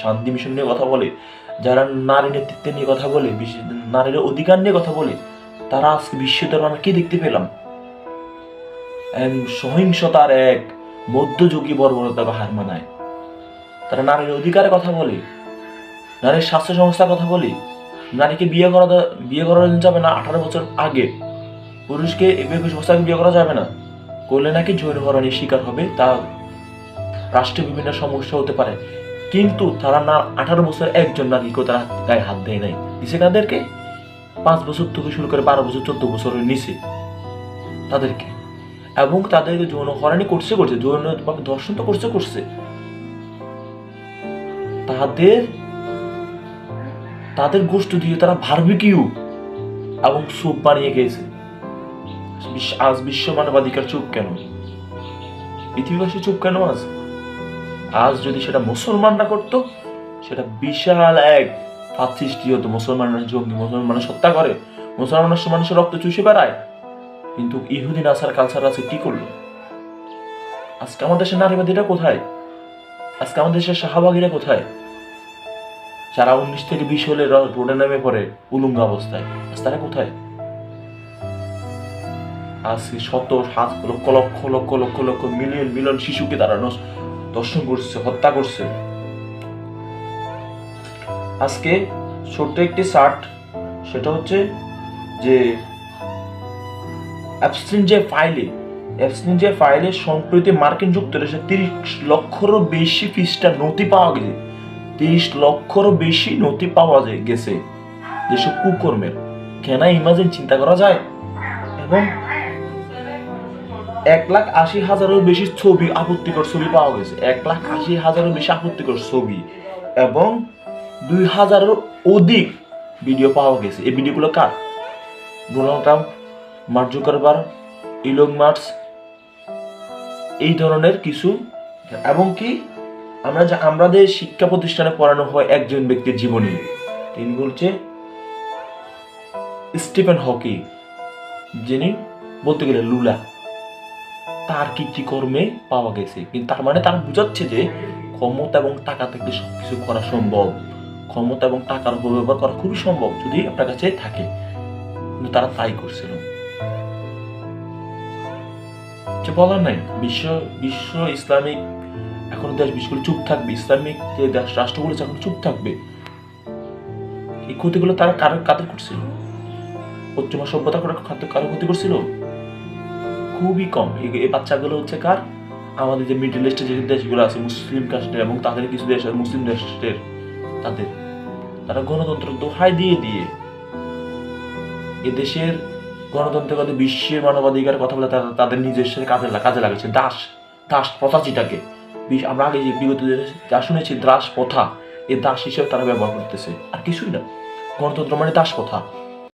শান্তি মিশন নিয়ে কথা বলে, যারা নারী নেতৃত্ব নিয়ে কথা বলে, নারীর অধিকার নিয়ে কথা বলে, তারা আজকে বিশ্ব দরবারে কি দেখতে পেলাম? সহিংসতার এক মধ্যযুগী বর্বরতা হার মানায়। তারা নারীর অধিকারের কথা বলে, নারীর স্বাস্থ্য সংস্থার কথা বলে, নারীকে বিয়ে করা যাবে না 18 বছর আগে, পুরুষকে 21 বছর আগে বিয়ে করা যাবে না, করলে নাকি যৌন হয়রানির শিকার হবে, তা রাষ্ট্রীয় বিভিন্ন সমস্যা হতে পারে। কিন্তু তারা না 18 বছর একজন নারীকে তারা গায়ে হাত দেয় নাই, দিছে তাদেরকে 5 বছর থেকে শুরু করে 12 বছর 14 বছরের নিচে তাদেরকে, এবং তাদেরকে যৌন হয়রানি করছে, যৌন ধর্ষণ তো করছে। তাদের গোষ্ঠী দিয়ে তারা বারবিকিউ এবং স্যুপ বানিয়ে গেছে। আজ বিশ্ব মানবাধিকার চুপ কেন? পৃথিবীবাসী চুপ কেন? আজ যদি সেটা মুসলমানরা করতো, সেটা বিশাল এক ফাঁদ সৃষ্টি হতো। মুসলমানরা জঙ্গি, মুসলমানের হত্যা করে, মানুষের রক্ত চুষে বেড়ায়। কিন্তু ইহুদি নাসার কালচার আছে কি করলো? আজকে আমাদের দেশের নারীবাদীরা কোথায়? আজকে আমাদের দেশের শাহবাগীরা কোথায়? যারা 19 থেকে 20 হলে রোডে নেমে পড়ে উলঙ্গ অবস্থায়, আজ তারা কোথায়? আজকে শত লক্ষ লক্ষ লক্ষ লক্ষ লক্ষ মিলিয়ন শিশুকে তারা দর্শন করছে, হত্যা করছে। আজকে ছোট্ট একটি চার্ট, সেটা হচ্ছে যে অ্যাবস্টিন যে ফাইলে সম্প্রতি মার্কিন যুক্তরাষ্ট্রে 30 লক্ষেরও বেশি পৃষ্ঠা নথি পাওয়া গেছে। 30 লক্ষেরও বেশি নথি পাওয়া গেছে যেসব কুকর্মের। কেন ইমাজিন, চিন্তা করা যায়? এবং 1,80,000-এরও বেশি আপত্তিকর ছবি পাওয়া গেছে। 1,80,000-এরও বেশি আপত্তিকর ছবি এবং 2,000-এরও অধিক ভিডিও পাওয়া গেছে। এই ভিডিওগুলো কার? Donald Trump, Mark Zuckerberg, Elon Musk, এই ধরনের কিছু। এবং কি আমাদের শিক্ষা প্রতিষ্ঠানে পড়ানো হয় একজন ব্যক্তির জীবনী, তিনি বলছে স্টিফেন হকিং, যিনি বলতে গেলে লুলা। তার কর্মে পাওয়া গেছে, কিন্তু তার মানে তার বুঝাচ্ছে যে ক্ষমতা এবং টাকা থেকে সবকিছু করা সম্ভব। ক্ষমতা এবং টাকার অপব্যবহার করা খুবই সম্ভব যদি আপনার কাছে থাকে। কিন্তু তারা তাই করছিল। বলার নাই, বিশ্ব ইসলামিক এখন দেশ বিশ্বগুলো চুপ থাকবে, ইসলামিক যে দেশ রাষ্ট্রগুলো এখন চুপ থাকবে। এই ক্ষতিগুলো তারা কাদের করছিল? পশ্চিমা সভ্যতা কারো ক্ষতি করছিল? খুবই কম। এই বাচ্চাগুলো হচ্ছে কার? আমাদের যে মিডল ইস্টের যে দেশগুলো আছে মুসলিম কাস্টের, এবং তাদের কিছু দেশ আছে মুসলিম দেশের, তারা গণতন্ত্র দোহাই দিয়ে এদেশের গণতন্ত্র বিশ্বের মানবাধিকার কথা বলে তাদের নিজস্ব কাজে লাগাচ্ছে। দাস প্রথাচিটাকে আমরা আগে যে বিগত যা শুনেছি দাস প্রথা, এই দাস হিসেবে তারা ব্যবহার করতেছে, আর কিছুই না। গণতন্ত্র মানে দাস প্রথা।